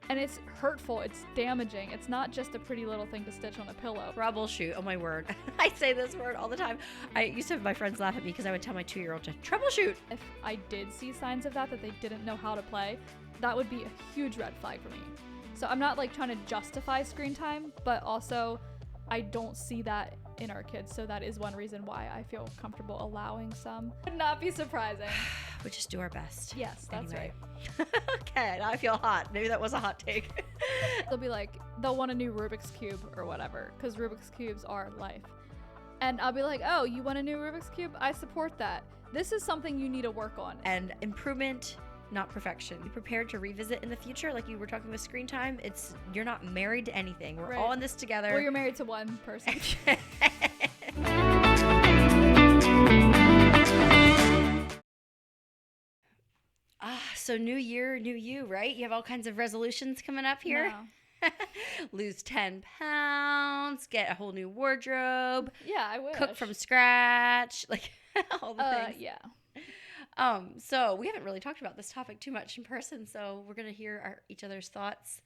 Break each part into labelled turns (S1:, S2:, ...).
S1: And it's hurtful. It's damaging. It's not just a pretty little thing to stitch on a pillow.
S2: Troubleshoot. Oh, my word. I say this word all the time. I used to have my friends laugh at me because I would tell my 2-year-old to troubleshoot.
S1: If I did see signs of that they didn't know how to play, that would be a huge red flag for me. So I'm not like trying to justify screen time, but also I don't see that in our kids. So that is one reason why I feel comfortable allowing some. Would not be surprising.
S2: We just do our best.
S1: Yes, that's
S2: Anyway.
S1: right.
S2: Okay, now I feel hot. Maybe that was a hot take.
S1: They'll be like, they'll want a new Rubik's Cube or whatever, because Rubik's Cubes are life. And I'll be like, oh, you want a new Rubik's Cube? I support that. This is something you need to work on.
S2: And improvement, not perfection. Be prepared to revisit in the future. Like you were talking with screen time, you're not married to anything. We're
S1: Right.
S2: all in this together.
S1: Well, you're married to one person.
S2: So new year, new you, right? You have all kinds of resolutions coming up here.
S1: No.
S2: Lose 10 pounds, get a whole new wardrobe,
S1: Yeah, I wish.
S2: cook from scratch, like all the things.
S1: Yeah.
S2: So we haven't really talked about this topic too much in person, so we're going to hear each other's thoughts.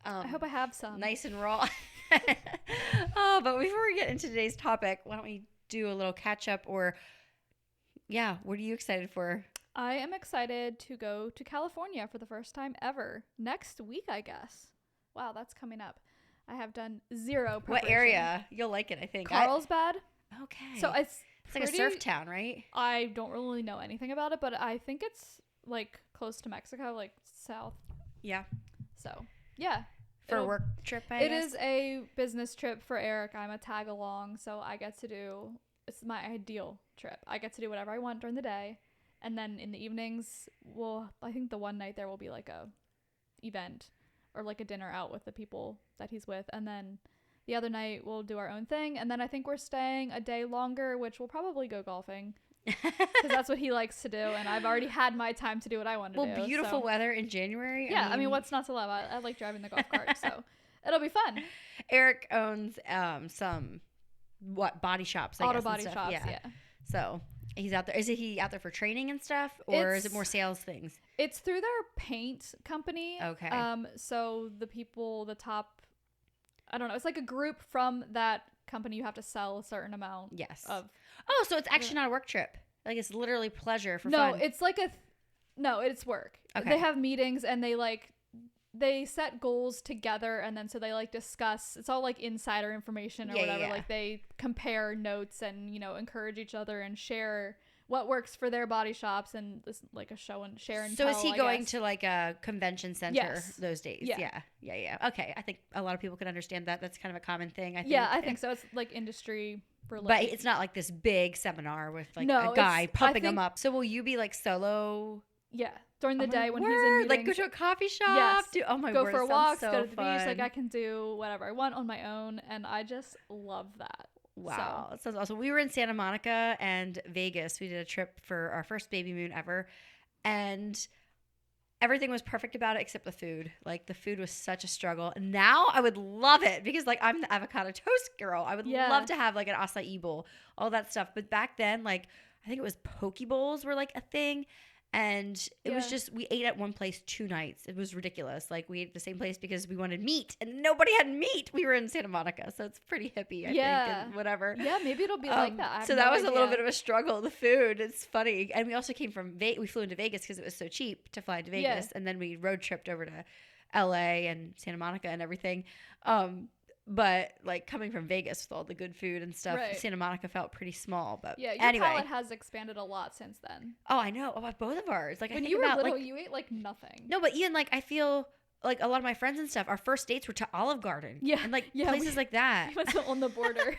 S1: I hope I have some.
S2: Nice and raw. But before we get into today's topic, why don't we do a little catch up what are you excited for?
S1: I am excited to go to California for the first time ever. Next week, I guess. Wow, that's coming up. I have done zero preparation.
S2: What area? You'll like it, I think.
S1: Carlsbad.
S2: Okay.
S1: So it's
S2: like a surf town, right?
S1: I don't really know anything about it, but I think it's like close to Mexico, like south.
S2: Yeah.
S1: So, yeah.
S2: For a work trip,
S1: It is a business trip for Eric. I'm a tag along, so I get to do, it's my ideal trip. I get to do whatever I want during the day. And then in the evenings, I think the one night there will be like a event or like a dinner out with the people that he's with. And then the other night we'll do our own thing. And then I think we're staying a day longer, which we'll probably go golfing because that's what he likes to do. And I've already had my time to do what I want to do.
S2: Well, beautiful weather in January.
S1: Yeah. I mean, what's not to love? I like driving the golf cart. So it'll be fun.
S2: Eric owns some body shops,
S1: Auto body shops. Yeah.
S2: So he's out there. Is he out there for training and stuff, or is it more sales things?
S1: It's through their paint company.
S2: Okay.
S1: So the top, I don't know. It's like a group from that company. You have to sell a certain amount.
S2: Yes.
S1: Of.
S2: Oh, so it's actually not a work trip. Like it's literally pleasure for fun.
S1: No, it's like no, it's work.
S2: Okay.
S1: They have meetings and they set goals together, and then so they like discuss. It's all like insider information or whatever.
S2: Yeah.
S1: Like they compare notes and encourage each other and share what works for their body shops, and this like a show and share and
S2: so
S1: tell,
S2: is he
S1: I
S2: going
S1: guess.
S2: to like a convention center
S1: Yes.
S2: those days?
S1: Yeah.
S2: Yeah. Okay, I think a lot of people can understand that. That's kind of a common thing. I think.
S1: Yeah, I think so. It's like industry related.
S2: But it's not like this big seminar with like
S1: No,
S2: a guy pumping
S1: think-
S2: them up. So will you be like solo?
S1: Yeah, during the
S2: Oh my
S1: day when he's in
S2: word,
S1: meetings.
S2: like go to a coffee shop.
S1: Yes.
S2: Oh my
S1: go
S2: word,
S1: for
S2: it sounds
S1: walks,
S2: so
S1: go to the
S2: fun.
S1: beach. Like I can do whatever I want on my own, and I just love that.
S2: Wow, that sounds awesome. We were in Santa Monica and Vegas. We did a trip for our first baby moon ever, and everything was perfect about it except the food. Like the food was such a struggle. And now I would love it because like I'm the avocado toast girl. I would love to have like an acai bowl, all that stuff. But back then, like I think it was poke bowls were like a thing. And it was just, we ate at one place 2 nights. It was ridiculous. Like we ate at the same place because we wanted meat and nobody had meat. We were in Santa Monica. So it's pretty hippie, I think, and whatever.
S1: Yeah, maybe it'll be like that.
S2: So that was a little bit of a struggle, the food. It's funny. And we also came from, we flew into Vegas because it was so cheap to fly to Vegas. And then we road tripped over to LA and Santa Monica and everything. But like coming from Vegas with all the good food and stuff, Santa Monica felt pretty small. But
S1: yeah, your
S2: anyway.
S1: palate has expanded a lot since then.
S2: Oh, I know. About both of ours. Like
S1: when
S2: I think
S1: you were
S2: about,
S1: little,
S2: like,
S1: you ate like nothing.
S2: No, but Ian, like I feel like a lot of my friends and stuff, our first dates were to Olive Garden.
S1: Yeah.
S2: And like places like that.
S1: We went on the border.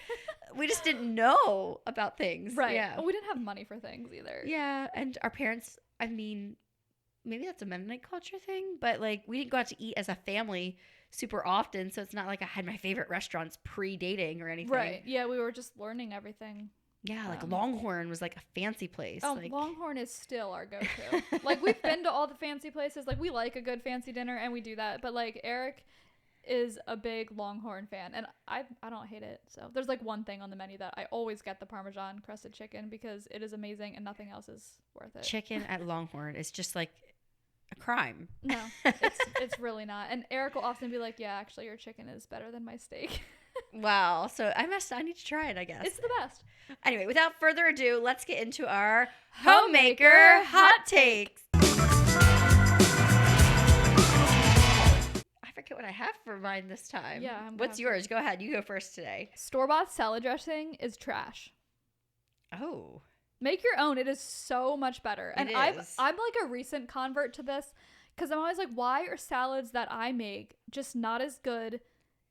S2: We just didn't know about things.
S1: Right.
S2: Yeah.
S1: Well, we didn't have money for things either.
S2: Yeah. And our parents, I mean, maybe that's a Mennonite culture thing, but like we didn't go out to eat as a family super often, so it's not like I had my favorite restaurants pre-dating or anything.
S1: Right. Yeah, we were just learning everything.
S2: Yeah, like Longhorn was like a fancy place.
S1: Oh,
S2: like,
S1: Longhorn is still our go-to. Like we've been to all the fancy places. Like we like a good fancy dinner and we do that. But like Eric is a big Longhorn fan, and I don't hate it. So there's like one thing on the menu that I always get, the Parmesan crusted chicken, because it is amazing and nothing else is worth it.
S2: Chicken at Longhorn is just like a crime.
S1: No, it's really not. And Eric will often be like, yeah, actually your chicken is better than my steak.
S2: Wow. So I need to try it, I guess.
S1: It's the best.
S2: Anyway, without further ado, let's get into our
S1: Homemaker
S2: Homemaker
S1: Hot
S2: Hot Takes. I forget what I have for mine this time.
S1: Yeah.
S2: What's yours? Go ahead. You go first today.
S1: Store-bought salad dressing is trash.
S2: Oh.
S1: Make your own. It is so much better. And I'm like a recent convert to this because I'm always like, why are salads that I make just not as good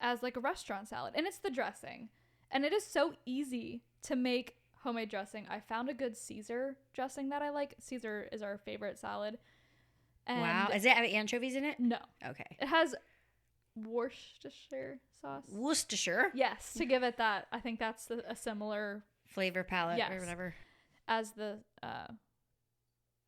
S1: as like a restaurant salad? And it's the dressing. And it is so easy to make homemade dressing. I found a good Caesar dressing that I like. Caesar is our favorite salad. And
S2: wow. Does it have anchovies in it?
S1: No.
S2: Okay.
S1: It has Worcestershire sauce.
S2: Worcestershire?
S1: Yes. To give it that, I think that's a similar
S2: flavor palette
S1: yes,
S2: or whatever.
S1: as the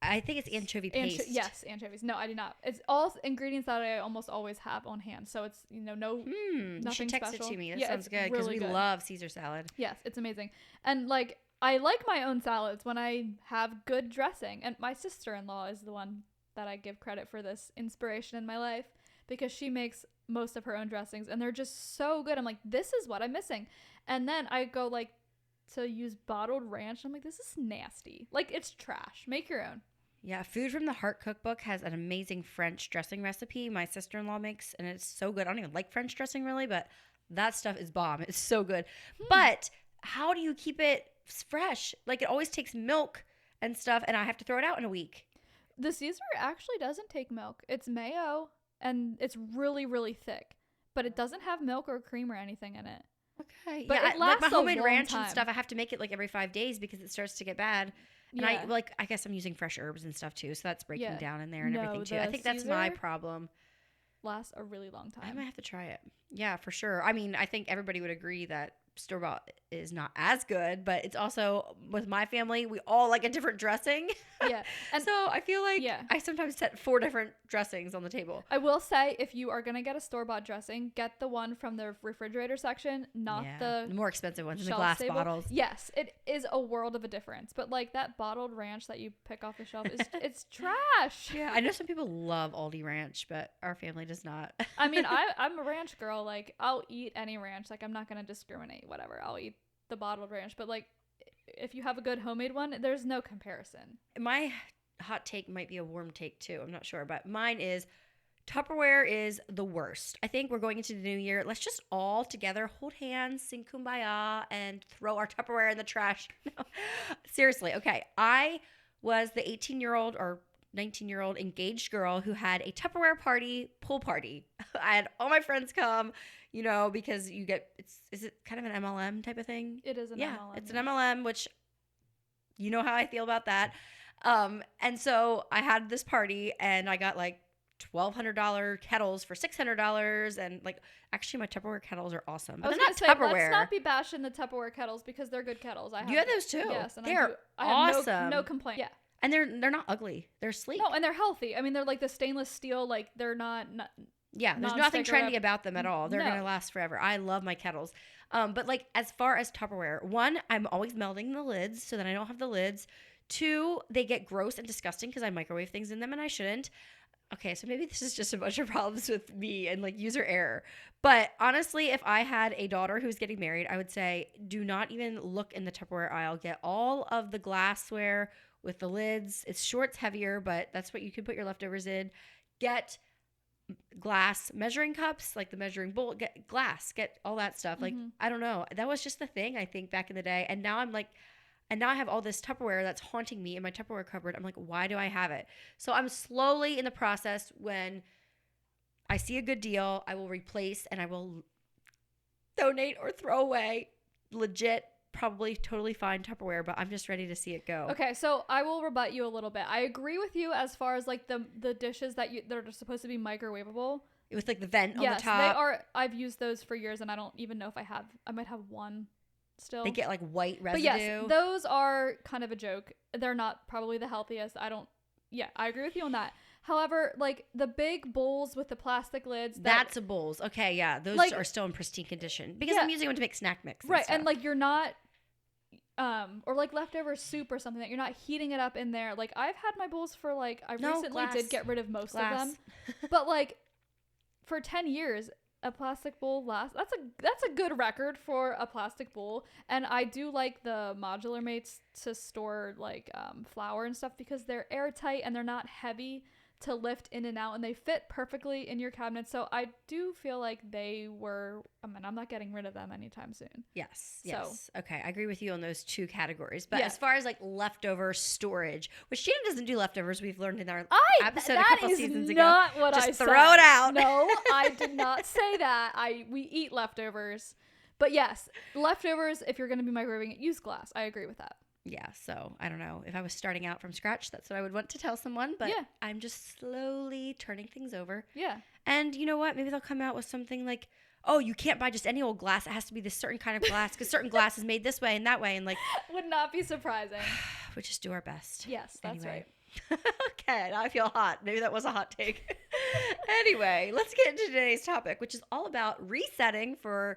S2: I think it's anchovy paste.
S1: Yes, anchovies. No, I do not. It's all ingredients that I almost always have on hand. So it's, nothing
S2: you should text
S1: special.
S2: it to me. That
S1: Yeah,
S2: sounds good because
S1: really
S2: we
S1: good.
S2: love Caesar salad.
S1: Yes, it's amazing. And like I like my own salads when I have good dressing. And my sister-in-law is the one that I give credit for this inspiration in my life because she makes most of her own dressings and they're just so good. I'm like, this is what I'm missing. And then I go like to use bottled ranch. I'm like, this is nasty. Like, it's trash. Make your own.
S2: Yeah, Food from the Heart cookbook has an amazing French dressing recipe my sister-in-law makes, and it's so good. I don't even like French dressing really, but that stuff is bomb. It's so good. But how do you keep it fresh? Like, it always takes milk and stuff, and I have to throw it out in a week.
S1: The Caesar actually doesn't take milk. It's mayo, and it's really, really thick. But it doesn't have milk or cream or anything in it.
S2: Okay.
S1: But
S2: yeah,
S1: it lasts
S2: like my homemade
S1: a long
S2: ranch
S1: time.
S2: and stuff, I have to make it like every 5 days because it starts to get bad. And
S1: Yeah.
S2: I guess I'm using fresh herbs and stuff too, so that's breaking down in there and
S1: No,
S2: everything too.
S1: the
S2: I think that's my
S1: Caesar
S2: problem.
S1: Lasts a really long
S2: I
S1: time.
S2: might have to try it. Yeah, for sure. I mean, I think everybody would agree that store-bought is not as good, but it's also, with my family, we all like a different dressing.
S1: Yeah. And
S2: so I feel like
S1: yeah.
S2: I sometimes set 4 different dressings on the table.
S1: I will say, if you are going to get a store-bought dressing, get the one from the refrigerator section, not
S2: the more expensive ones in the
S1: shelf
S2: glass
S1: stable.
S2: bottles.
S1: Yes, it is a world of a difference. But like that bottled ranch that you pick off the shelf is it's trash.
S2: Yeah, I know some people love Aldi ranch, but our family does not.
S1: I mean, I'm a ranch girl. Like, I'll eat any ranch. Like, I'm not going to discriminate, whatever. I'll eat the bottled ranch. But like, if you have a good homemade one, there's no comparison.
S2: My hot take might be a warm take too. I'm not sure, but mine is Tupperware is the worst. I think we're going into the new year. Let's just all together hold hands, sing Kumbaya, and throw our Tupperware in the trash. No. Seriously. Okay. I was the 18-year-old or 19-year-old engaged girl who had a Tupperware pool party. I had all my friends come, because you get, is it kind of an MLM type of thing?
S1: It is an MLM.
S2: It's an MLM, which you know how I feel about that. And so I had this party and I got like $1,200 kettles for $600. And like, actually my Tupperware kettles are awesome, but they're not Tupperware.
S1: Let's not be bashing the Tupperware kettles because they're good kettles.
S2: You have those too.
S1: Yes. And
S2: they're
S1: I have
S2: awesome.
S1: no complaint. Yeah.
S2: And they're not ugly. They're sleek.
S1: No, and they're healthy. I mean, they're like the stainless steel, like they're not
S2: yeah, there's nothing trendy about them at all. They're
S1: No.
S2: going to last forever. I love my kettles. But like as far as Tupperware, 1, I'm always melting the lids so that I don't have the lids. 2, they get gross and disgusting because I microwave things in them and I shouldn't. Okay, so maybe this is just a bunch of problems with me and like user error. But honestly, if I had a daughter who's getting married, I would say do not even look in the Tupperware aisle. Get all of the glassware with the lids. It's sure it's heavier, but that's what you can put your leftovers in. Get glass measuring cups, like the measuring bowl, get glass, get all that stuff. Like, I don't know. That was just the thing, I think, back in the day. And now I have all this Tupperware that's haunting me in my Tupperware cupboard. I'm like, why do I have it? So I'm slowly in the process. When I see a good deal, I will replace and I will donate or throw away legit, probably totally fine Tupperware, but I'm just ready to see it go.
S1: Okay, so I will rebut you a little bit. I agree with you as far as like the dishes that are supposed to be microwavable.
S2: With like the vent on
S1: Yes,
S2: the top.
S1: they are. I've used those for years and I don't even know if I might have one still.
S2: They get like white residue.
S1: But yes, those are kind of a joke. They're not probably the healthiest. I agree with you on that. However, like the big bowls with the plastic lids.
S2: That's a bowls. Okay, yeah. Those are still in pristine condition because I'm using them to make snack mix.
S1: Right.
S2: Stuff.
S1: And like you're not or like leftover soup or something that you're not heating it up in there. Like I've had my bowls for like I recently did get rid of most of them, but like for 10 years a plastic bowl lasts. That's a good record for a plastic bowl. And I do like the modular mates to store like flour and stuff because they're airtight and they're not heavy to lift in and out, and they fit perfectly in your cabinet. So I do feel like they were, I mean, I'm not getting rid of them anytime soon.
S2: Yes. Okay, I agree with you on those two categories. But as far as like leftover storage, which Shannon doesn't do leftovers, we've learned in our episode a couple seasons ago.
S1: That is not what I said.
S2: Just throw it out.
S1: No, I did not say that. We eat leftovers. But yes, leftovers, if you're going to be microwaving it, use glass. I agree with that.
S2: Yeah, so I don't know. If I was starting out from scratch, that's what I would want to tell someone. But I'm just slowly turning things over.
S1: Yeah.
S2: And you know what? Maybe they'll come out with something like, oh, you can't buy just any old glass. It has to be this certain kind of glass because certain glass is made this way and that way. And like,
S1: would not be surprising.
S2: We just do our best.
S1: Yes, that's right.
S2: Okay, now I feel hot. Maybe that was a hot take. Anyway, let's get into today's topic, which is all about resetting for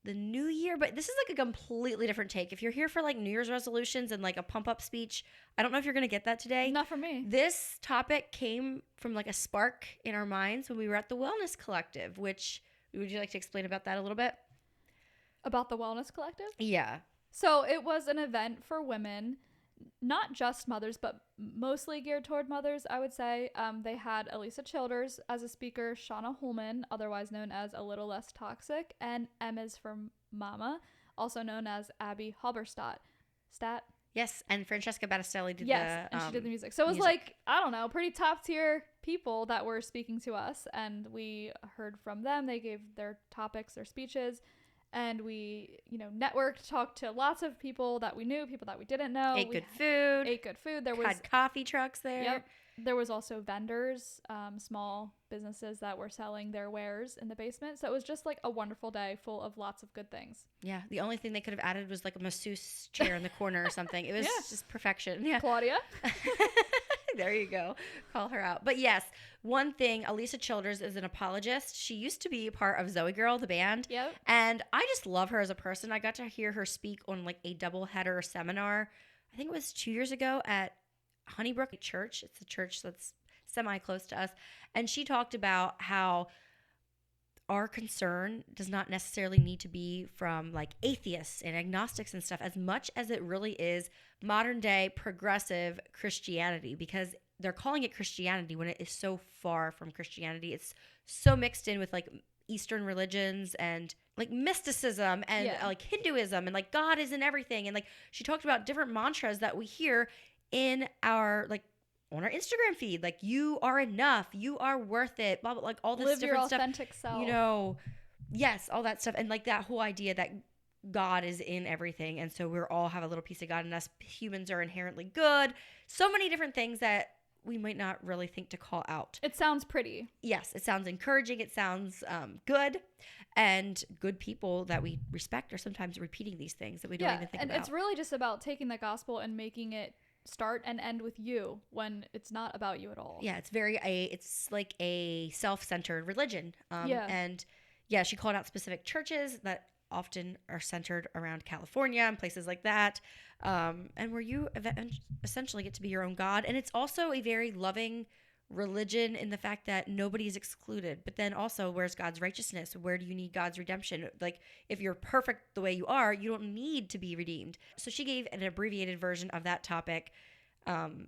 S2: the new year. But this is like a completely different take. If you're here for like New Year's resolutions and like a pump up speech, I don't know if you're gonna get that today.
S1: Not for me.
S2: This topic came from like a spark in our minds when we were at the Wellness Collective. Which, would you like to explain about that a little bit?
S1: About the Wellness Collective?
S2: Yeah.
S1: So it was an event for women, not just mothers, but mostly geared toward mothers, I would say. They had Elisa Childers as a speaker, Shauna Holman, otherwise known as A Little Less Toxic, and M is for also known as Abby Halberstadt.
S2: Yes, and Francesca Battistelli did
S1: and she did the music. So it was like, I don't know, pretty top tier people that were speaking to us, and we heard from them. They gave their topics, their speeches, and we, networked, talked to lots of people that we knew, people that we didn't know.
S2: Ate good food.
S1: There
S2: had coffee trucks there.
S1: Yep. There was also vendors, small businesses that were selling their wares in the basement. So it was just like a wonderful day full of lots of good things.
S2: Yeah. The only thing they could have added was like a masseuse chair in the corner or something. It was just perfection. Yeah.
S1: Claudia.
S2: There you go. Call her out. But yes, one thing, Elisa Childers is an apologist. She used to be part of Zoe Girl, the band.
S1: Yep.
S2: And I just love her as a person. I got to hear her speak on like a doubleheader seminar. I think it was 2 years ago at Honeybrook Church. It's a church that's semi-close to us. And she talked about how our concern does not necessarily need to be from like atheists and agnostics and stuff as much as it really is modern day progressive Christianity, because they're calling it Christianity when it is so far from Christianity. It's so mixed in with like Eastern religions and like mysticism and like Hinduism and like God is in everything. And like she talked about different mantras that we hear in our like on our Instagram feed, like you are enough, you are worth it, blah blah, like all this
S1: live
S2: different
S1: your
S2: stuff.
S1: authentic self.
S2: Yes, all that stuff, and like that whole idea that God is in everything, and so we all have a little piece of God in us. Humans are inherently good. So many different things that we might not really think to call out.
S1: It sounds pretty.
S2: Yes, it sounds encouraging. It sounds good. And good people that we respect are sometimes repeating these things that we don't even think about.
S1: And it's really just about taking the gospel and making it start and end with you when it's not about you at all.
S2: Yeah, it's like a self-centered religion. And yeah, she called out specific churches that often are centered around California and places like that, and where you essentially get to be your own God. And it's also a very loving religion in the fact that nobody is excluded. But then also, where's God's righteousness? Where do you need God's redemption? Like, if you're perfect the way you are, you don't need to be redeemed. So she gave an abbreviated version of that topic.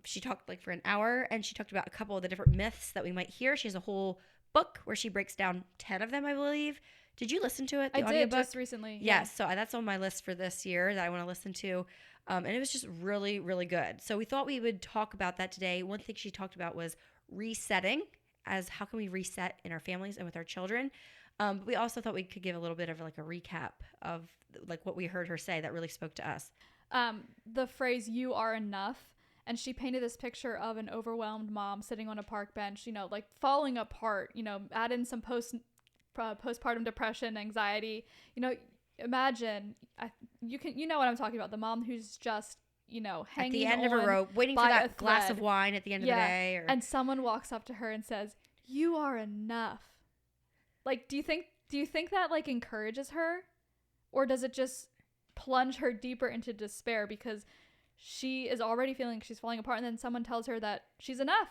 S2: She talked like for an hour, and she talked about a couple of the different myths that we might hear. She has a whole book where she breaks down 10 of them, I believe. Did you listen to it?
S1: I did just recently.
S2: Yes. So that's on my list for this year that I want to listen to. And it was just really, really good. So we thought we would talk about that today. One thing she talked about was resetting, as how can we reset in our families and with our children. But we also thought we could give a little bit of like a recap of like what we heard her say that really spoke to us.
S1: The phrase "you are enough," and she painted this picture of an overwhelmed mom sitting on a park bench, like falling apart. Add in some postpartum depression, anxiety. Imagine you know what I'm talking about. The mom who's just hanging
S2: at the end of a rope, waiting for that glass of wine at the end of the day,
S1: and someone walks up to her and says, "You are enough." Like, do you think that like encourages her, or does it just plunge her deeper into despair because she is already feeling she's falling apart, and then someone tells her that she's enough.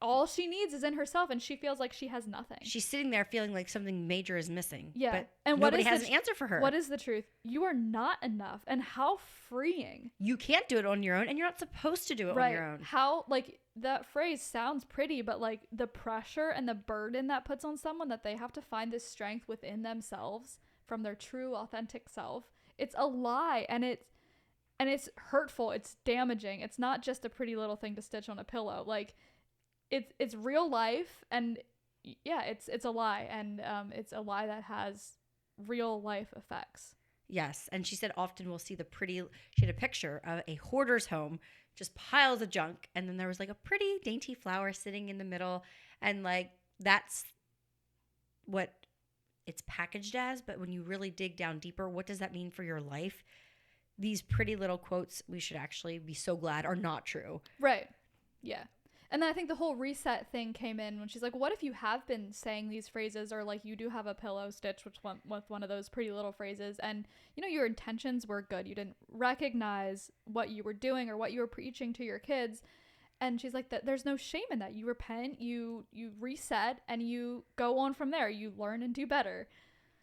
S1: All she needs is in herself, and she feels like she has nothing.
S2: She's sitting there feeling like something major is missing.
S1: Yeah.
S2: But
S1: and
S2: nobody has an answer for her.
S1: What is the truth? You are not enough. And how freeing.
S2: You can't do it on your own, and you're not supposed to do it on your own.
S1: How, like, that phrase sounds pretty, but, like, the pressure and the burden that puts on someone that they have to find this strength within themselves from their true, authentic self. It's a lie, and it's hurtful. It's damaging. It's not just a pretty little thing to stitch on a pillow. Like, it's real life, and yeah, it's a lie, and it's a lie that has real life effects.
S2: Yes, and she said often we'll see she had a picture of a hoarder's home, just piles of junk, and then there was like a pretty dainty flower sitting in the middle, and like that's what it's packaged as, but when you really dig down deeper, what does that mean for your life? These pretty little quotes, we should actually be so glad are not true.
S1: Right. Yeah. And then I think the whole reset thing came in when she's like, what if you have been saying these phrases, or like you do have a pillow stitch with one of those pretty little phrases, and you know your intentions were good. You didn't recognize what you were doing or what you were preaching to your kids. And she's like, that there's no shame in that. You repent, you reset, and you go on from there. You learn and do better.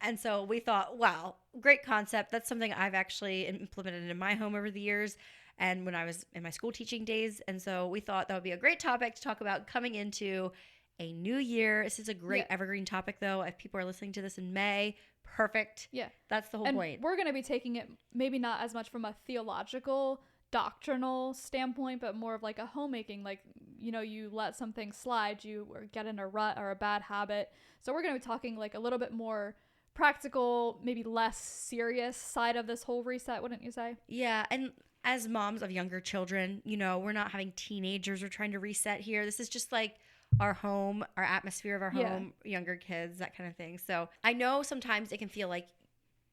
S2: And so we thought, wow, great concept. That's something I've actually implemented in my home over the years and when I was in my school teaching days. And so we thought that would be a great topic to talk about coming into a new year. This is a great evergreen topic, though. If people are listening to this in May, perfect.
S1: Yeah.
S2: That's the whole point.
S1: We're going to be taking it maybe not as much from a theological, doctrinal standpoint, but more of like a homemaking, like, you know, you let something slide, you or get in a rut or a bad habit. So we're going to be talking like a little bit more practical, maybe less serious side of this whole reset, wouldn't you say?
S2: Yeah, and as moms of younger children, you know, we're not having teenagers we're trying to reset here. This is just like our home, our atmosphere of our home, younger kids, that kind of thing. So I know sometimes it can feel like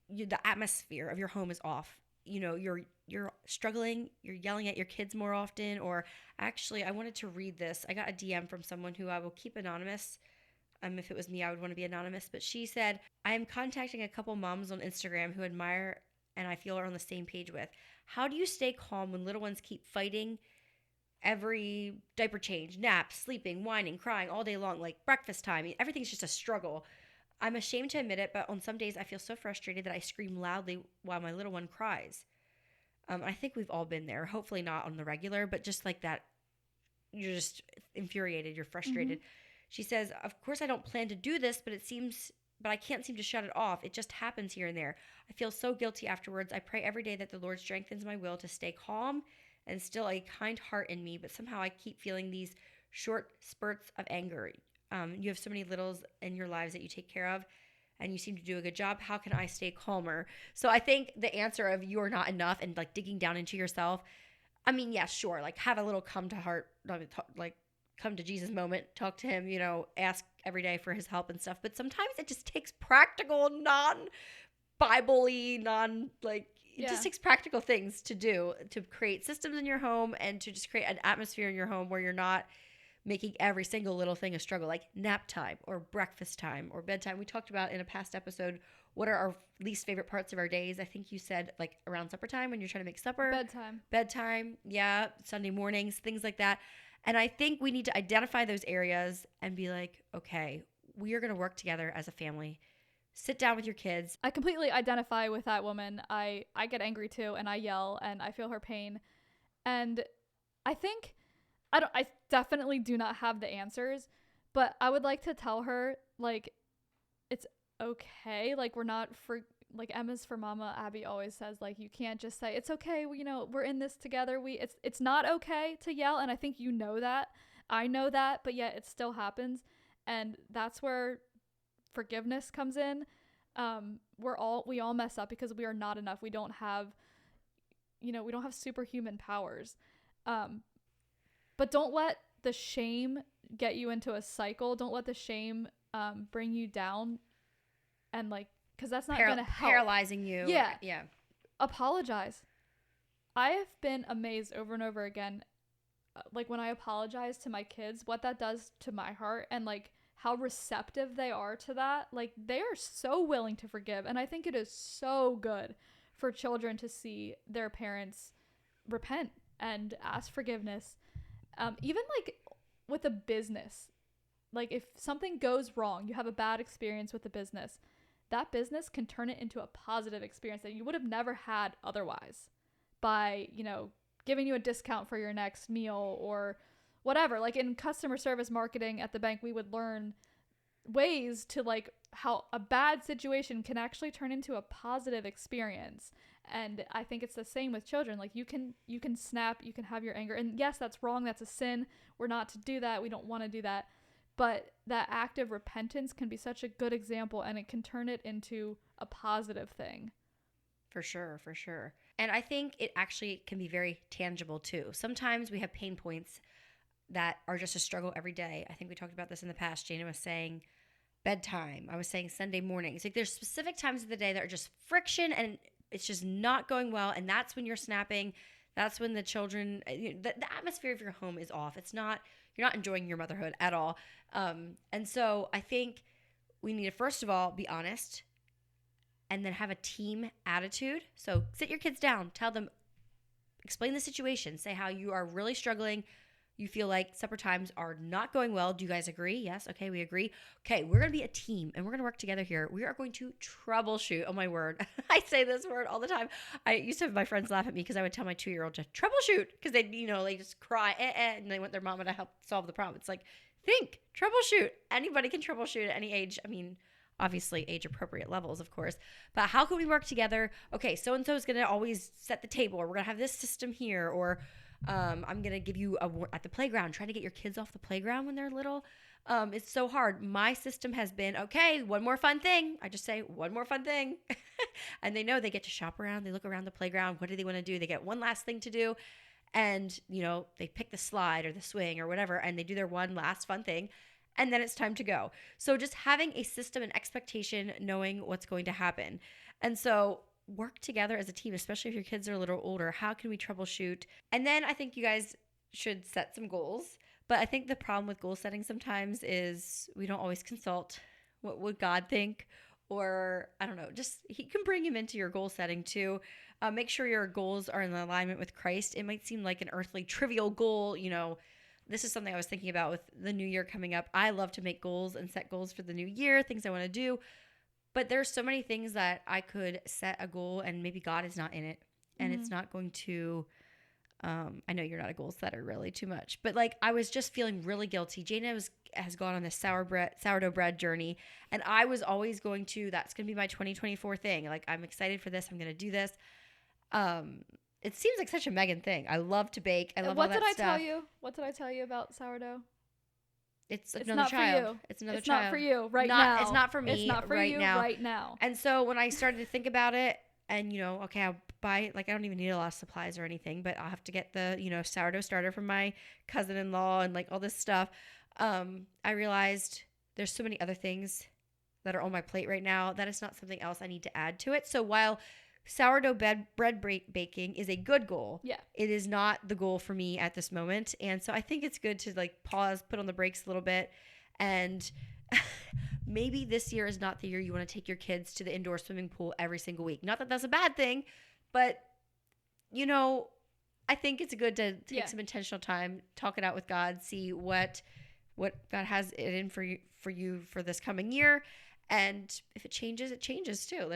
S2: the atmosphere of your home is off. You know, you're struggling, you're yelling at your kids more often. Or actually, I wanted to read this. I got a DM from someone who I will keep anonymous. If it was me, I would want to be anonymous. But she said, I am contacting a couple moms on Instagram who admire and I feel are on the same page with. How do you stay calm when little ones keep fighting every diaper change, nap, sleeping, whining, crying all day long, like breakfast time? Everything's just a struggle. I'm ashamed to admit it, but on some days I feel so frustrated that I scream loudly while my little one cries. I think we've all been there. Hopefully not on the regular, but just like that, you're just infuriated, you're frustrated. Mm-hmm. She says, of course I don't plan to do this, but I can't seem to shut it off. It just happens here and there. I feel so guilty afterwards. I pray every day that the Lord strengthens my will to stay calm and still a kind heart in me, but somehow I keep feeling these short spurts of anger. You have so many littles in your lives that you take care of, and you seem to do a good job. How can I stay calmer? So I think the answer of you're not enough and like digging down into yourself, I mean, yeah, sure. Like have a little come to heart, like come to Jesus moment, talk to him, you know, ask every day for his help and stuff. But sometimes it just takes practical, non-Bible-y, it just takes practical things to do to create systems in your home and to just create an atmosphere in your home where you're not making every single little thing a struggle, like nap time or breakfast time or bedtime. We talked about in a past episode, what are our least favorite parts of our days? I think you said like around supper time when you're trying to make supper. Bedtime. Yeah. Sunday mornings, things like that. And I think we need to identify those areas and be like, okay, we are going to work together as a family. Sit down with your kids.
S1: I completely identify with that woman. I get angry too, and I yell, and I feel her pain. And I think I definitely do not have the answers, but I would like to tell her, like, it's okay. Like, we're not for, like, Emma's for Mama. Abby always says, like, you can't just say, it's okay. You know, we're in this together. It's not okay to yell. And I think you know that. I know that, but yet it still happens. And that's where forgiveness comes in. We all mess up because we are not enough. We don't have superhuman powers. But don't let the shame get you into a cycle. Don't let the shame bring you down, and like, because that's not going to help.
S2: Paralyzing you.
S1: Yeah. Apologize. I have been amazed over and over again, like when I apologize to my kids, what that does to my heart, and like how receptive they are to that. Like they are so willing to forgive, and I think it is so good for children to see their parents repent and ask forgiveness. Even like with a business, like if something goes wrong, you have a bad experience with the business, that business can turn it into a positive experience that you would have never had otherwise by, giving you a discount for your next meal or whatever. Like in customer service marketing at the bank, we would learn ways to like how a bad situation can actually turn into a positive experience. And I think it's the same with children. Like you can snap, you can have your anger, and yes, that's wrong, that's a sin, we're not to do that, we don't want to do that, but that act of repentance can be such a good example, and it can turn it into a positive thing.
S2: For sure. And I think it actually can be very tangible too. Sometimes we have pain points that are just a struggle every day. I think we talked about this in the past. Jana was saying bedtime. I was saying Sunday mornings. Like there's specific times of the day that are just friction and it's just not going well. And that's when you're snapping. That's when the children, the atmosphere of your home is off. You're not enjoying your motherhood at all. And so I think we need to, first of all, be honest and then have a team attitude. So sit your kids down, tell them, explain the situation, say how you are really struggling. You feel like supper times are not going well. Do you guys agree? Yes. Okay, we agree. Okay, we're going to be a team and we're going to work together here. We are going to troubleshoot. Oh, my word. I say this word all the time. I used to have my friends laugh at me because I would tell my 2-year-old to troubleshoot because they'd, they just cry and they want their mama to help solve the problem. It's like, think, troubleshoot. Anybody can troubleshoot at any age. I mean, obviously age appropriate levels, of course, but how can we work together? Okay, so-and-so is going to always set the table, or we're going to have this system here, or I'm going to give you at the playground, trying to get your kids off the playground when they're little. It's so hard. My system has been, okay, one more fun thing. I just say one more fun thing. And they know they get to shop around. They look around the playground. What do they want to do? They get one last thing to do. And, they pick the slide or the swing or whatever, and they do their one last fun thing. And then it's time to go. So just having a system and expectation, knowing what's going to happen. And so work together as a team, especially if your kids are a little older. How can we troubleshoot? And then I think you guys should set some goals. But I think the problem with goal setting sometimes is we don't always consult what would God think, or I don't know, just he can bring him into your goal setting too. Make sure your goals are in alignment with Christ. It might seem like an earthly trivial goal. This is something I was thinking about with the new year coming up. I love to make goals and set goals for the new year, things I want to do. But there's so many things that I could set a goal and maybe God is not in it. And it's not going to, I know you're not a goal setter really too much, but like I was just feeling really guilty. Jana has gone on this sourdough bread journey. And I was always that's going to be my 2024 thing. Like I'm excited for this. I'm going to do this. It seems like such a Megan thing. I love to bake. I love all that stuff.
S1: What did I tell you about sourdough?
S2: It's another child. It's another child.
S1: It's not for you now.
S2: It's not for me.
S1: It's not for you right now.
S2: And so when I started to think about it, and okay, I'll buy I don't even need a lot of supplies or anything, but I'll have to get the sourdough starter from my cousin-in-law and like all this stuff. I realized there's so many other things that are on my plate right now that it's not something else I need to add to it. So while sourdough bread baking is a good goal, it is not the goal for me at this moment. And so I think it's good to like pause, put on the brakes a little bit, and maybe this year is not the year you want to take your kids to the indoor swimming pool every single week. Not that that's a bad thing, but I think it's good to take some intentional time, talk it out with God, see what God has it in for you for this coming year. And if it changes too.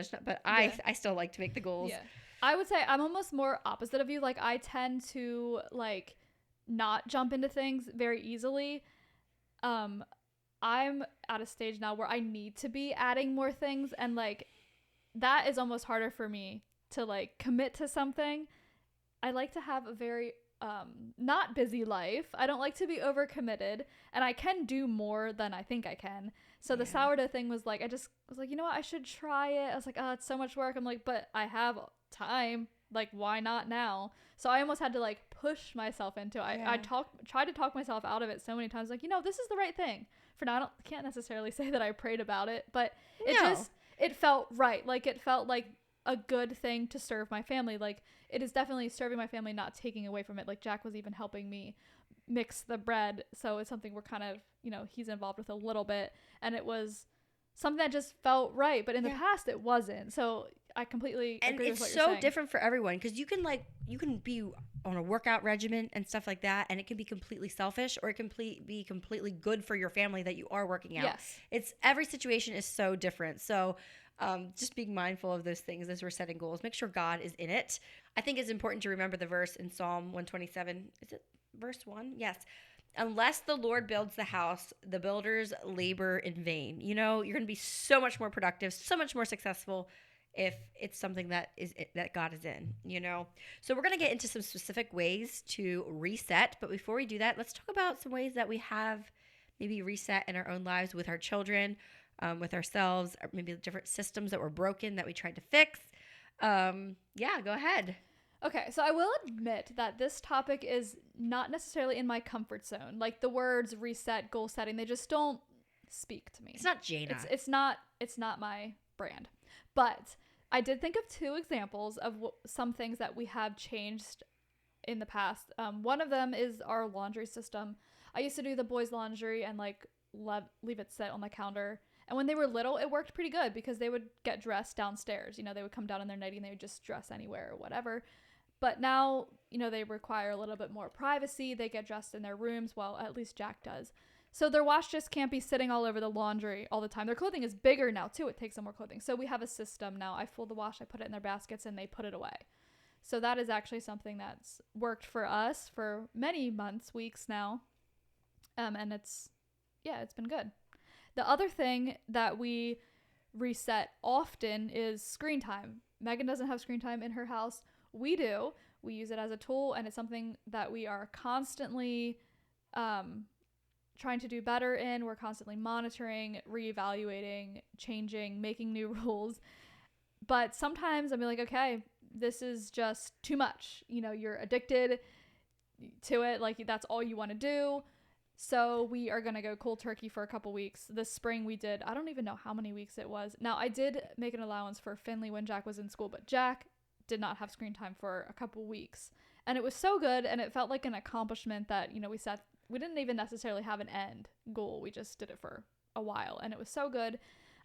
S2: I still like to make the goals. Yeah.
S1: I would say I'm almost more opposite of you. Like I tend to like not jump into things very easily. I'm at a stage now where I need to be adding more things, and like that is almost harder for me to like commit to something. I like to have a very not busy life. I don't like to be overcommitted, and I can do more than I think I can. So the sourdough thing was like, I just was like, what? I should try it. I was like, oh, it's so much work. I'm like, but I have time. Like, why not now? So I almost had to like push myself into it. I tried to talk myself out of it so many times. Like, this is the right thing. For now, I can't necessarily say that I prayed about it, but it felt right. Like it felt like a good thing to serve my family. Like it is definitely serving my family, not taking away from it. Like Jack was even helping me mix the bread. So it's something we're kind of, he's involved with a little bit, and it was something that just felt right. But in the past it wasn't. So I completely
S2: And
S1: agree with
S2: it's
S1: what you're
S2: so
S1: saying.
S2: different for everyone because you can be on a workout regimen and stuff like that, and it can be completely selfish, or it can be completely good for your family that you are working out.
S1: Yes.
S2: It's every situation is so different. So just being mindful of those things as we're setting goals. Make sure God is in it. I think it's important to remember the verse in Psalm 127. Is it verse 1? Yes. Unless the Lord builds the house, the builders labor in vain. You know, you're going to be so much more productive, so much more successful if it's something that God is in, you know. So we're going to get into some specific ways to reset, but before we do that, let's talk about some ways that we have maybe reset in our own lives with our children, with ourselves, or maybe different systems that were broken that we tried to fix. Yeah, go ahead.
S1: Okay, so I will admit that this topic is not necessarily in my comfort zone. Like the words reset, goal setting, they just don't speak to me.
S2: It's not Jaina.
S1: It's not my brand. But I did think of two examples of some things that we have changed in the past. One of them is our laundry system. I used to do the boys' laundry and like leave it set on the counter. And when they were little, it worked pretty good because they would get dressed downstairs. You know, they would come down in their nightie and they would just dress anywhere or whatever. But now, you know, they require a little bit more privacy. They get dressed in their rooms. Well, at least Jack does. So their wash just can't be sitting all over the laundry all the time. Their clothing is bigger now, too. It takes on more clothing. So we have a system now. I fold the wash, I put it in their baskets, and they put it away. So that is actually something that's worked for us for many months, weeks now. And it's been good. The other thing that we reset often is screen time. Megan doesn't have screen time in her house. We do. We use it as a tool, and it's something that we are constantly trying to do better in. We're constantly monitoring, reevaluating, changing, making new rules. But sometimes I'm like, okay, this is just too much. You know, you're addicted to it. Like that's all you want to do. So we are going to go cold turkey for a couple weeks. This spring we did, I don't even know how many weeks it was. Now I did make an allowance for Finley when Jack was in school, but Jack did not have screen time for a couple weeks. And it was so good, and it felt like an accomplishment that, you know, we didn't even necessarily have an end goal. We just did it for a while, and it was so good.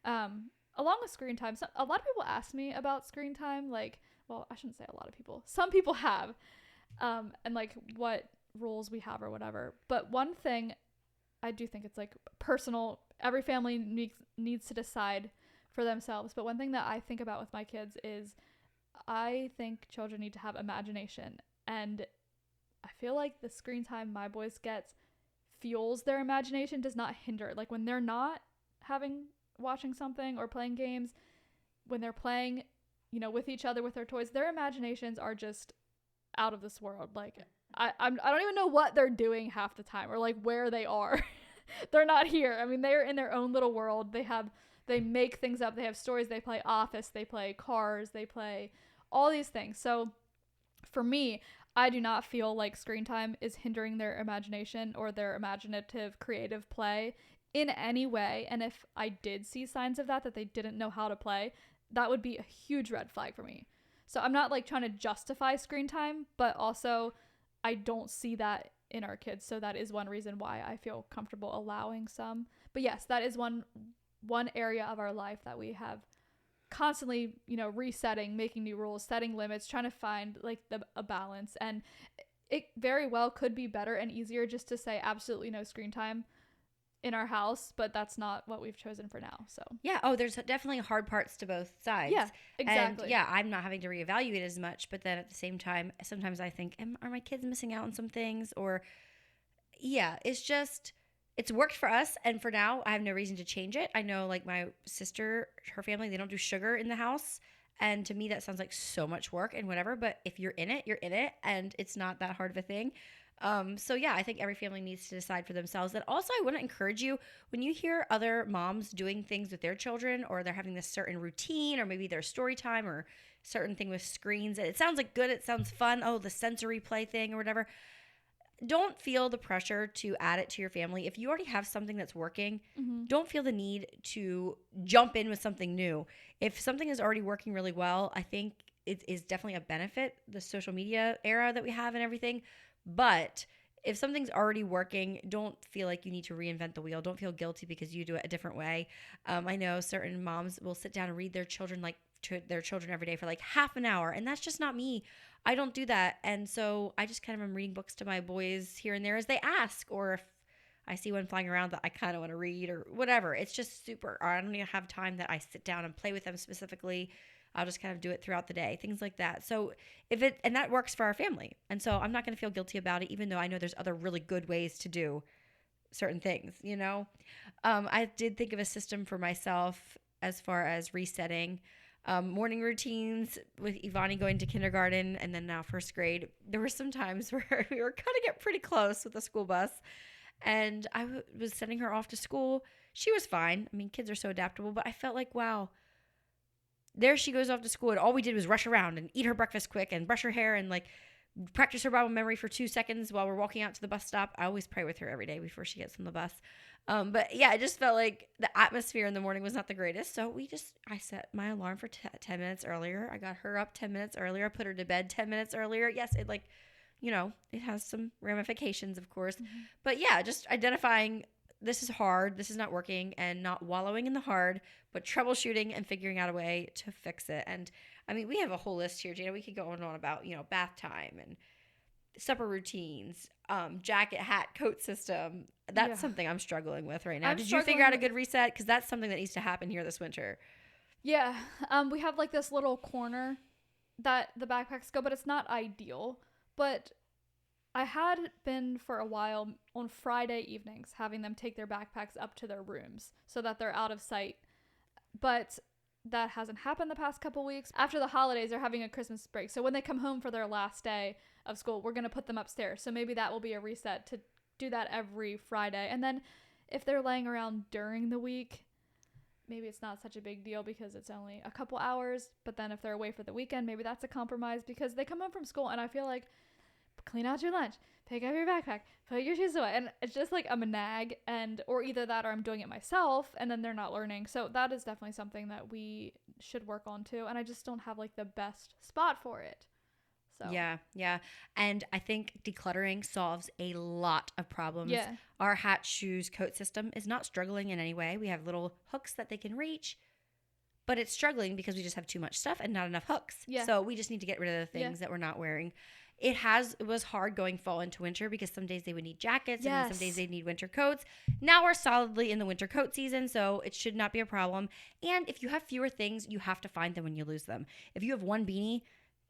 S1: Along with screen time, a lot of people ask me about screen time, like, well, I shouldn't say a lot of people. Some people have, and like what rules we have or whatever. But one thing, I do think it's like personal. Every family needs to decide for themselves. But one thing that I think about with my kids is I think children need to have imagination, and I feel like the screen time my boys get fuels their imagination, does not hinder it. Like when they're not watching something or playing games, when they're playing, you know, with each other with their toys, their imaginations are just out of this world. Like I don't even know what they're doing half the time, or like where they are. They're not here. I mean, they're in their own little world. They make things up. They have stories. They play Office. They play Cars. They play all these things. So for me, I do not feel like screen time is hindering their imagination or their imaginative, creative play in any way. And if I did see signs of that they didn't know how to play, that would be a huge red flag for me. So I'm not like trying to justify screen time, but also I don't see that in our kids. So that is one reason why I feel comfortable allowing some. But yes, that is one area of our life that we have constantly, you know, resetting, making new rules, setting limits, trying to find like a balance. And it very well could be better and easier just to say absolutely no screen time in our house, but that's not what we've chosen for now. So
S2: yeah, there's definitely hard parts to both sides.
S1: Yeah, exactly.
S2: And yeah, I'm not having to reevaluate as much, but then at the same time, sometimes I think, are my kids missing out on some things? Or yeah, it's worked for us, and for now I have no reason to change it. I know like my sister, her family, they don't do sugar in the house, and to me that sounds like so much work and whatever, but if you're in it, and it's not that hard of a thing. So yeah, I think every family needs to decide for themselves. And also I want to encourage you, when you hear other moms doing things with their children, or they're having this certain routine, or maybe their story time or certain thing with screens, and it sounds like good, it sounds fun, the sensory play thing or whatever, don't feel the pressure to add it to your family. If you already have something that's working, don't feel the need to jump in with something new. If something is already working really well, I think it is definitely a benefit, the social media era that we have and everything. But if something's already working, don't feel like you need to reinvent the wheel. Don't feel guilty because you do it a different way. I know certain moms will sit down and read their children like their children every day for like half an hour. And that's just not me. I don't do that. And so I just kind of am reading books to my boys here and there as they ask, or if I see one flying around that I kind of want to read or whatever. It's just super. Or I don't even have time that I sit down and play with them specifically. I'll just kind of do it throughout the day, things like that. So and that works for our family. And so I'm not going to feel guilty about it, even though I know there's other really good ways to do certain things, you know? I did think of a system for myself as far as resetting. Morning routines with Ivani going to kindergarten and then now first grade. There were some times where we were kind of get pretty close with the school bus, and I was sending her off to school. She was fine. I mean, kids are so adaptable, but I felt like, wow, there she goes off to school, and all we did was rush around and eat her breakfast quick and brush her hair and like practice her Bible memory for 2 seconds while we're walking out to the bus stop. I always pray with her every day before she gets on the bus. But yeah, I just felt like the atmosphere in the morning was not the greatest. So I set my alarm for 10 minutes earlier. I got her up 10 minutes earlier. I put her to bed 10 minutes earlier. Yes, it it has some ramifications, of course. Mm-hmm. But yeah, just identifying this is hard, this is not working, and not wallowing in the hard, but troubleshooting and figuring out a way to fix it. And I mean, we have a whole list here, Gina. We could go on and on about, bath time and supper routines, jacket, hat, coat system. That's something I'm struggling with right now. Did you figure out a good reset? Because that's something that needs to happen here this winter.
S1: Yeah. We have like this little corner that the backpacks go, but it's not ideal. But I had been for a while on Friday evenings having them take their backpacks up to their rooms so that they're out of sight. But that hasn't happened the past couple weeks. After the holidays, they're having a Christmas break. So when they come home for their last day of school, we're going to put them upstairs. So maybe that will be a reset to do that every Friday. And then if they're laying around during the week, maybe it's not such a big deal because it's only a couple hours. But then if they're away for the weekend, maybe that's a compromise because they come home from school and I feel like clean out your lunch, pick up your backpack, put your shoes away. And it's just like I'm a nag, or either that or I'm doing it myself and then they're not learning. So that is definitely something that we should work on too. And I just don't have like the best spot for it. So
S2: Yeah. And I think decluttering solves a lot of problems.
S1: Yeah.
S2: Our hat, shoes, coat system is not struggling in any way. We have little hooks that they can reach, but it's struggling because we just have too much stuff and not enough hooks.
S1: Yeah.
S2: So we just need to get rid of the things that we're not wearing. It was hard going fall into winter because some days they would need jackets and then some days they need winter coats. Now we're solidly in the winter coat season, so it should not be a problem. And if you have fewer things, you have to find them when you lose them. If you have one beanie,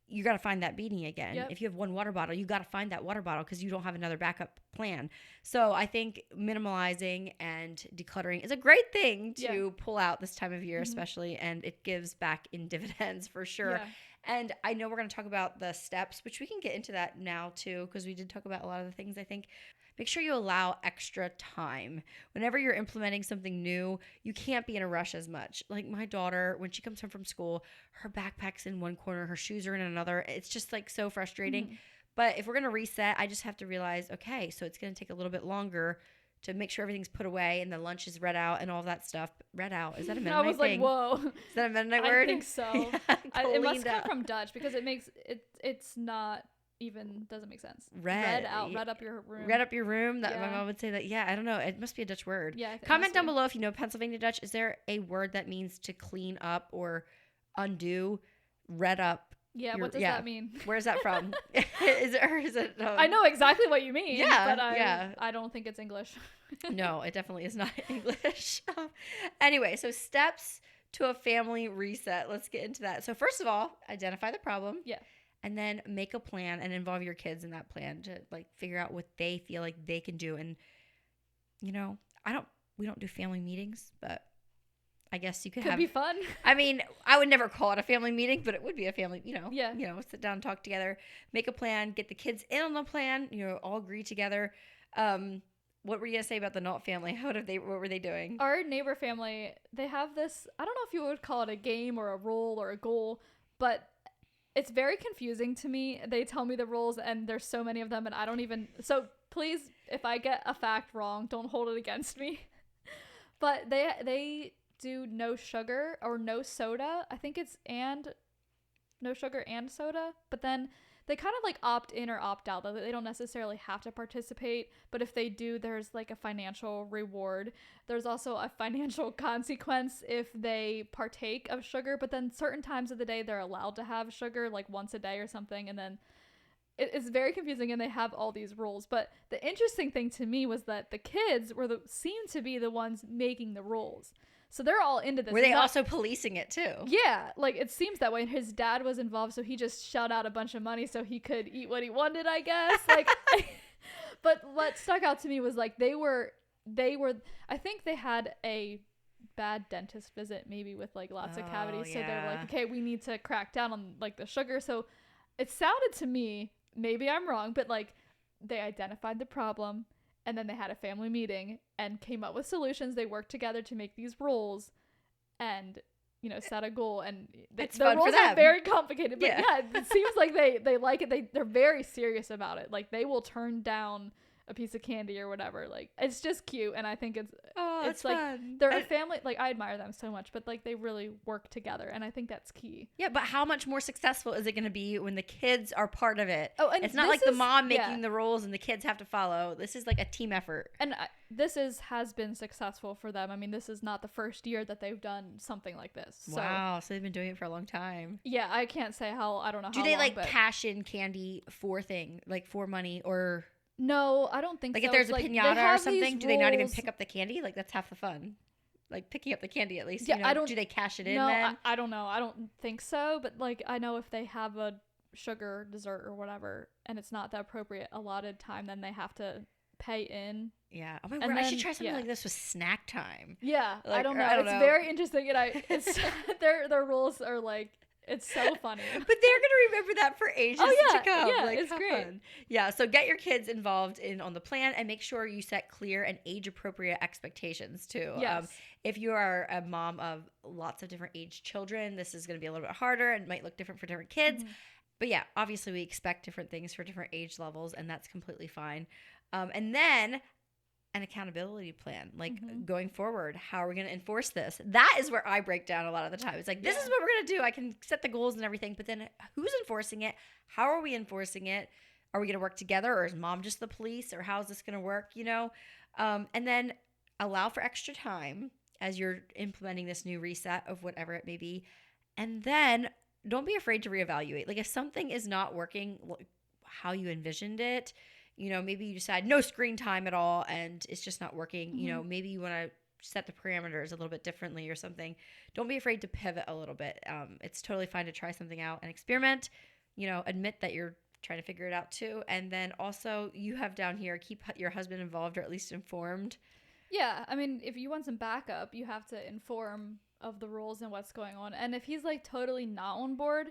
S2: you got to find that beanie again.
S1: Yep.
S2: If you have one water bottle, you got to find that water bottle because you don't have another backup plan. So I think minimalizing and decluttering is a great thing to pull out this time of year, especially, and it gives back in dividends for sure.
S1: Yeah.
S2: And I know we're going to talk about the steps, which we can get into that now too, because we did talk about a lot of the things. I think make sure you allow extra time. Whenever you're implementing something new, you can't be in a rush as much. Like my daughter, when she comes home from school, her backpack's in one corner, her shoes are in another. It's just like so frustrating. Mm-hmm. But if we're going to reset, I just have to realize, okay, so it's going to take a little bit longer to make sure everything's put away and the lunch is read out and all that stuff. Read out. Is that a Mennonite
S1: I was
S2: thing?
S1: like, whoa.
S2: Is that a Mennonite word?
S1: I think so.
S2: Yeah,
S1: it must come from Dutch because it makes it's not even doesn't make sense. Read out. Read up your room.
S2: Read up your room. That my mom would say that. Yeah, I don't know. It must be a Dutch word.
S1: Yeah.
S2: Comment down below if you know Pennsylvania Dutch. Is there a word that means to clean up or undo? Read up.
S1: Yeah, what does that mean?
S2: Where's that from? Is it?
S1: I know exactly what you mean.
S2: Yeah,
S1: but I don't think it's English.
S2: No, it definitely is not English. Anyway, so steps to a family reset. Let's get into that. So first of all, identify the problem.
S1: Yeah.
S2: And then make a plan and involve your kids in that plan to like figure out what they feel like they can do. And we don't do family meetings, but I guess you could
S1: be fun.
S2: I mean, I would never call it a family meeting, but it would be a family,
S1: Yeah.
S2: Sit down, talk together, make a plan, get the kids in on the plan, all agree together. What were you going to say about the Nault family? What were they doing?
S1: Our neighbor family, they have this, I don't know if you would call it a game or a rule or a goal, but it's very confusing to me. They tell me the rules and there's so many of them and I don't even, so please, if I get a fact wrong, don't hold it against me. But they do no sugar or no soda. I think it's no sugar and soda. But then they kind of like opt in or opt out, though they don't necessarily have to participate, but if they do, there's like a financial reward. There's also a financial consequence if they partake of sugar, but then certain times of the day they're allowed to have sugar, like once a day or something, and then it's very confusing, and they have all these rules. But the interesting thing to me was that the kids seemed to be the ones making the rules. So they're all into this.
S2: Were they also policing it too?
S1: Yeah, like it seems that way. And his dad was involved, so he just shelled out a bunch of money so he could eat what he wanted, I guess. Like, but what stuck out to me was like they were. I think they had a bad dentist visit, maybe with like lots of cavities. So they're like, okay, we need to crack down on like the sugar. So it sounded to me, maybe I'm wrong, but like they identified the problem, and then they had a family meeting and came up with solutions. They worked together to make these rules and, you know, set a goal. And the rules are very complicated, but yeah, it seems like they like it. They're very serious about it. Like they will turn down a piece of candy or whatever. Like it's just cute, and I think it's like
S2: fun.
S1: They're a family. Like I admire them so much, but like they really work together, and I think that's key.
S2: Yeah, but how much more successful is it going to be when the kids are part of it?
S1: Oh, and
S2: it's not like the mom making the rules and the kids have to follow. This is like a team effort,
S1: and has been successful for them. I mean, this is not the first year that they've done something like this. So,
S2: wow, so they've been doing it for a long time.
S1: Yeah, I can't say how. I don't know.
S2: Do they like cash in candy for money or?
S1: No, I don't think
S2: like
S1: so.
S2: If there's a pinata or something, do they not even pick up the candy? Like that's half the fun. Like picking up the candy at least.
S1: Yeah,
S2: do they cash it in
S1: no,
S2: then?
S1: I don't know. I don't think so. But like I know if they have a sugar dessert or whatever and it's not the appropriate allotted time, then they have to pay in.
S2: Yeah. Oh my God, I should try something like this with snack time.
S1: Yeah.
S2: Like,
S1: I don't know. It's very interesting, and it's their rules are like. It's so funny.
S2: But they're going to remember that for ages to come.
S1: Yeah,
S2: like,
S1: it's great.
S2: Fun. Yeah, so get your kids involved on the plan and make sure you set clear and age-appropriate expectations, too.
S1: Yes.
S2: If you are a mom of lots of different age children, this is going to be a little bit harder and might look different for different kids. Mm-hmm. But yeah, obviously we expect different things for different age levels, and that's completely fine. And then an accountability plan, like going forward, how are we going to enforce this? That is where I break down a lot of the time. It's like, this is what we're going to do. I can set the goals and everything, but then who's enforcing it? How are we enforcing it? Are we going to work together, or is mom just the police, or how is this going to work? You know? And then allow for extra time as you're implementing this new reset of whatever it may be. And then don't be afraid to reevaluate. Like if something is not working how you envisioned it, you know, maybe you decide no screen time at all and it's just not working. Mm-hmm. You know, maybe you want to set the parameters a little bit differently or something. Don't be afraid to pivot a little bit. It's totally fine to try something out and experiment. You know, admit that you're trying to figure it out too. And then also you have down here, keep your husband involved or at least informed.
S1: Yeah. I mean, if you want some backup, you have to inform of the rules and what's going on. And if he's like totally not on board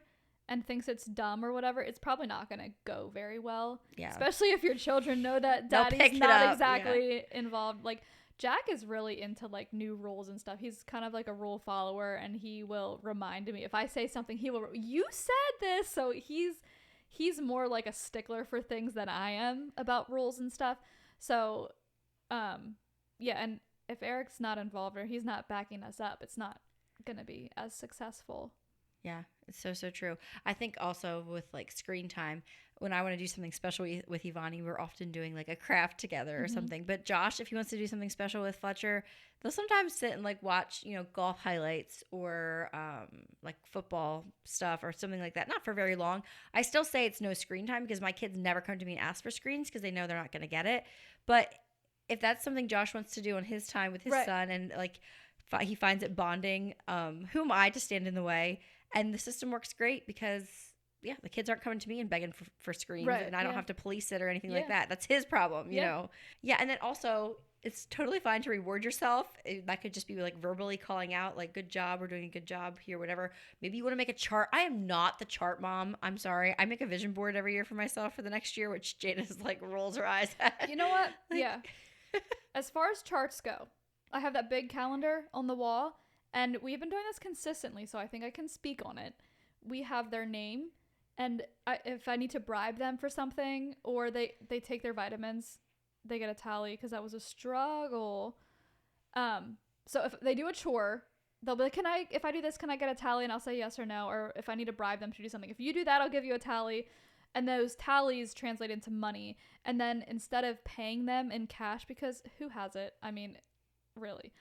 S1: and thinks it's dumb or whatever, it's probably not going to go very well. Yeah. Especially if your children know that daddy's not exactly involved. Like Jack is really into like new rules and stuff. He's kind of like a rule follower, and he will remind me if I say something. He will. You said this, so he's more like a stickler for things than I am about rules and stuff. So, yeah. And if Eric's not involved or he's not backing us up, it's not going to be as successful.
S2: Yeah, it's so true. I think also with like screen time, when I want to do something special with Ivani, we're often doing like a craft together or something. But Josh, if he wants to do something special with Fletcher, they'll sometimes sit and like watch, you know, golf highlights or like football stuff or something like that. Not for very long. I still say it's no screen time because my kids never come to me and ask for screens because they know they're not going to get it. But if that's something Josh wants to do on his time with his son and like he finds it bonding, who am I to stand in the way? And the system works great because, yeah, the kids aren't coming to me and begging for screens, and I don't have to police it or anything like that. That's his problem, you know? Yeah, and then also, it's totally fine to reward yourself. That could just be like verbally calling out, like, good job, we're doing a good job here, whatever. Maybe you want to make a chart. I am not the chart mom. I'm sorry. I make a vision board every year for myself for the next year, which Jada's like rolls her eyes at.
S1: You know what? Yeah. As far as charts go, I have that big calendar on the wall. And we've been doing this consistently, so I think I can speak on it. We have their name, and if I need to bribe them for something or they take their vitamins, they get a tally because that was a struggle. So if they do a chore, they'll be like, if I do this, can I get a tally? And I'll say yes or no. Or if I need to bribe them to do something, if you do that, I'll give you a tally. and those tallies translate into money. And then instead of paying them in cash, because who has it? I mean, really,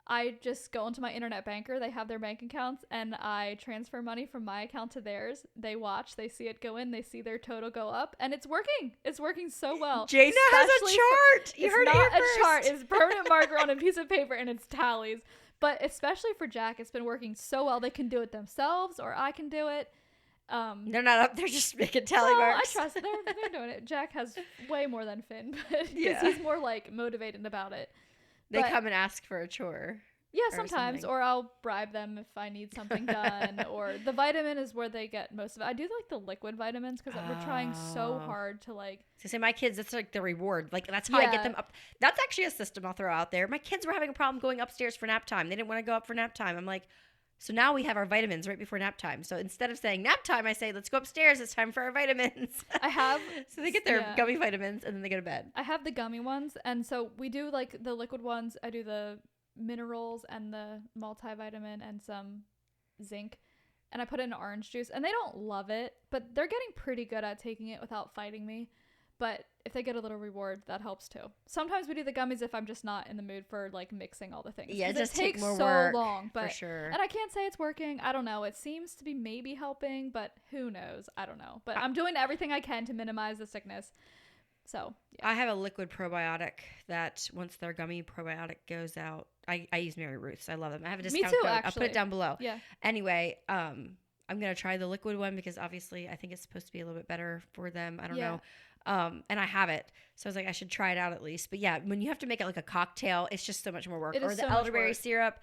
S1: I just go into my internet banker. They have their bank accounts, and I transfer money from my account to theirs. They watch, they see it go in, they see their total go up, and it's working. It's working so well.
S2: Jana has a chart. You heard it here first.
S1: It's not a chart. It's permanent marker on a piece of paper, and it's tallies. But especially for Jack, it's been working so well. They can do it themselves, or I can do it.
S2: They're not up there just making tally marks.
S1: I trust they're doing it. Jack has way more than Finn, because he's more like motivated about it.
S2: They come and ask for a chore.
S1: Yeah, sometimes, or I'll bribe them if I need something done. Or the vitamin is where they get most of it. I do like the liquid vitamins because we're trying so hard to like. So
S2: say my kids, that's like the reward. Like that's how I get them up. That's actually a system I'll throw out there. My kids were having a problem going upstairs for nap time. They didn't want to go up for nap time. I'm like, so now we have our vitamins right before nap time. So instead of saying nap time, I say, let's go upstairs. It's time for our vitamins.
S1: I have.
S2: So they get their gummy vitamins and then they go to bed.
S1: I have the gummy ones. And so we do like the liquid ones. I do the minerals and the multivitamin and some zinc. And I put it in orange juice. And they don't love it, but they're getting pretty good at taking it without fighting me. But if they get a little reward, that helps too. Sometimes we do the gummies if I'm just not in the mood for like mixing all the things.
S2: Yeah, it just
S1: takes
S2: more
S1: so
S2: work,
S1: long. But,
S2: for sure.
S1: And I can't say it's working. I don't know. It seems to be maybe helping, but who knows? I don't know. But I'm doing everything I can to minimize the sickness. So yeah.
S2: I have a liquid probiotic that once their gummy probiotic goes out, I use Mary Ruth's. I love them. I have a discount code.
S1: Actually.
S2: I'll put it down below.
S1: Yeah.
S2: Anyway, I'm going to try the liquid one because obviously I think it's supposed to be a little bit better for them. I don't know. And I have it. So I was like, I should try it out at least. But yeah, when you have to make it like a cocktail, it's just so much more work.
S1: It is
S2: or the
S1: so
S2: elderberry syrup.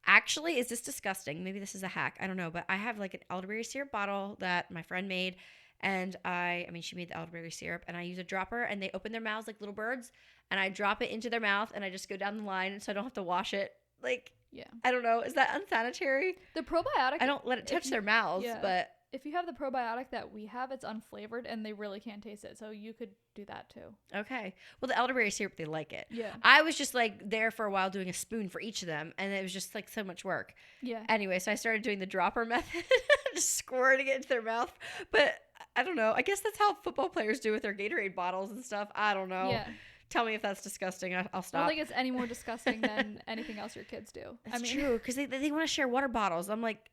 S2: Actually, is this disgusting? Maybe this is a hack. I don't know. But I have like an elderberry syrup bottle that my friend made. And I mean, she made the elderberry syrup. And I use a dropper. And they open their mouths like little birds. And I drop it into their mouth. And I just go down the line so I don't have to wash it. Like,
S1: yeah.
S2: I don't know. Is that unsanitary?
S1: The probiotic.
S2: I don't let it touch their mouths. But
S1: if you have the probiotic that we have, it's unflavored and they really can't taste it. So you could do that too.
S2: Okay. Well, the elderberry syrup, they like it.
S1: Yeah.
S2: I was just like there for a while doing a spoon for each of them. And it was just like so much work.
S1: Yeah.
S2: Anyway, so I started doing the dropper method, just squirting it into their mouth. But I don't know. I guess that's how football players do with their Gatorade bottles and stuff. I don't know.
S1: Yeah.
S2: Tell me if that's disgusting. I'll stop.
S1: I don't think it's any more disgusting than anything else your kids do.
S2: That's true. Because they want to share water bottles. I'm like,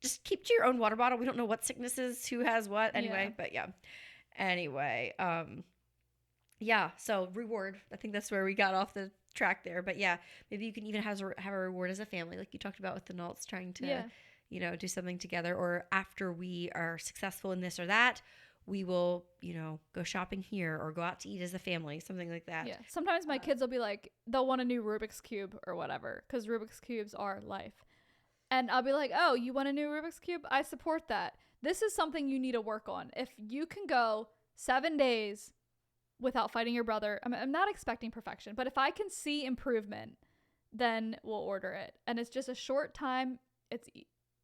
S2: just keep to your own water bottle. We don't know what sicknesses, who has what. Anyway, but yeah. Anyway, yeah. So reward. I think that's where we got off the track there. But yeah, maybe you can even have a reward as a family, like you talked about with the Nolts trying to, do something together. Or after we are successful in this or that, we will, go shopping here or go out to eat as a family, something like that.
S1: Yeah. Sometimes my kids will be like, they'll want a new Rubik's Cube or whatever, because Rubik's Cubes are life. And I'll be like, oh, you want a new Rubik's Cube? I support that. This is something you need to work on. If you can go 7 days without fighting your brother, I'm not expecting perfection, but if I can see improvement, then we'll order it. And it's just a short time. It's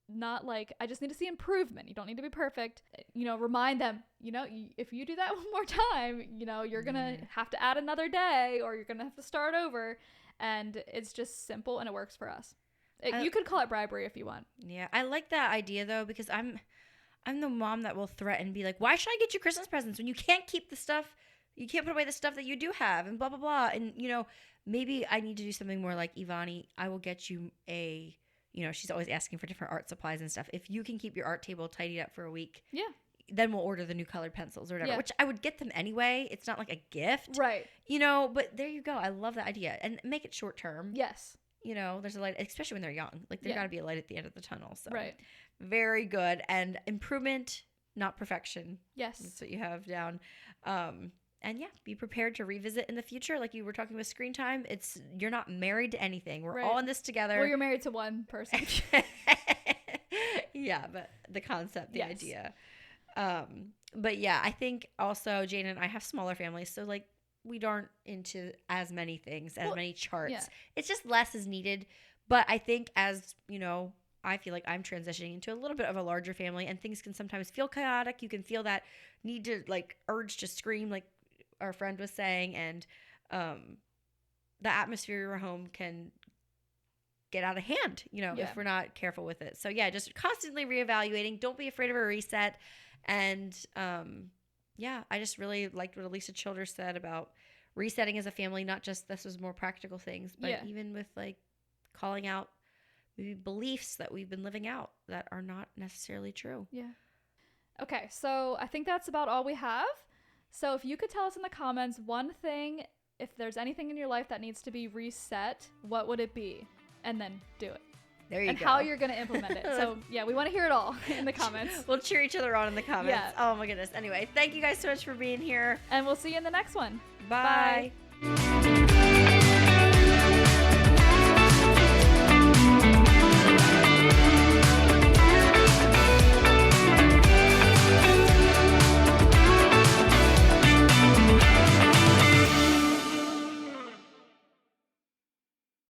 S1: not like, I just need to see improvement. You don't need to be perfect. Remind them, if you do that one more time, you're going to have to add another day or you're going to have to start over. And it's just simple and it works for us. You could call it bribery if you want. Yeah,
S2: I like that idea though, because I'm the mom that will threaten, be like, why should I get you Christmas presents when you can't keep the stuff, you can't put away the stuff that you do have, and blah blah blah. And maybe I need to do something more like, Ivani, I will get you a, she's always asking for different art supplies and stuff. If you can keep your art table tidied up for a week, then we'll order the new colored pencils or whatever, which I would get them anyway. It's not like a gift,
S1: right?
S2: But there you go. I love that idea, and make it short term.
S1: Yes.
S2: There's a light, especially when they're young. Like, there got to be a light at the end of the tunnel. So,
S1: right.
S2: Very good. And improvement, not perfection.
S1: Yes.
S2: That's what you have down. And yeah, be prepared to revisit in the future. Like you were talking with screen time. You're not married to anything. We're all in this together.
S1: Well, you're married to one person.
S2: Yeah, but the concept, the idea. But yeah, I think also Jane and I have smaller families. So like, we aren't into as many things, as many charts. Yeah. It's just less is needed. But I think as, I feel like I'm transitioning into a little bit of a larger family and things can sometimes feel chaotic. You can feel that need to urge to scream like our friend was saying. And the atmosphere of your home can get out of hand, if we're not careful with it. So yeah, just constantly reevaluating. Don't be afraid of a reset. And yeah, I just really liked what Elisa Childers said about resetting as a family. Not just this was more practical things, but
S1: Yeah.
S2: even with like calling out maybe beliefs that we've been living out that are not necessarily true.
S1: Yeah. Okay, so I think that's about all we have. So if you could tell us in the comments one thing, if there's anything in your life that needs to be reset, what would it be? And then do it.
S2: There you
S1: and
S2: go.
S1: how you're going to implement it. So, yeah, we want to hear it all in the comments.
S2: We'll cheer each other on in the comments.
S1: Yeah.
S2: Oh, my goodness. Anyway, thank you guys so much for being here.
S1: And we'll see you in the next one.
S2: Bye.
S1: Bye.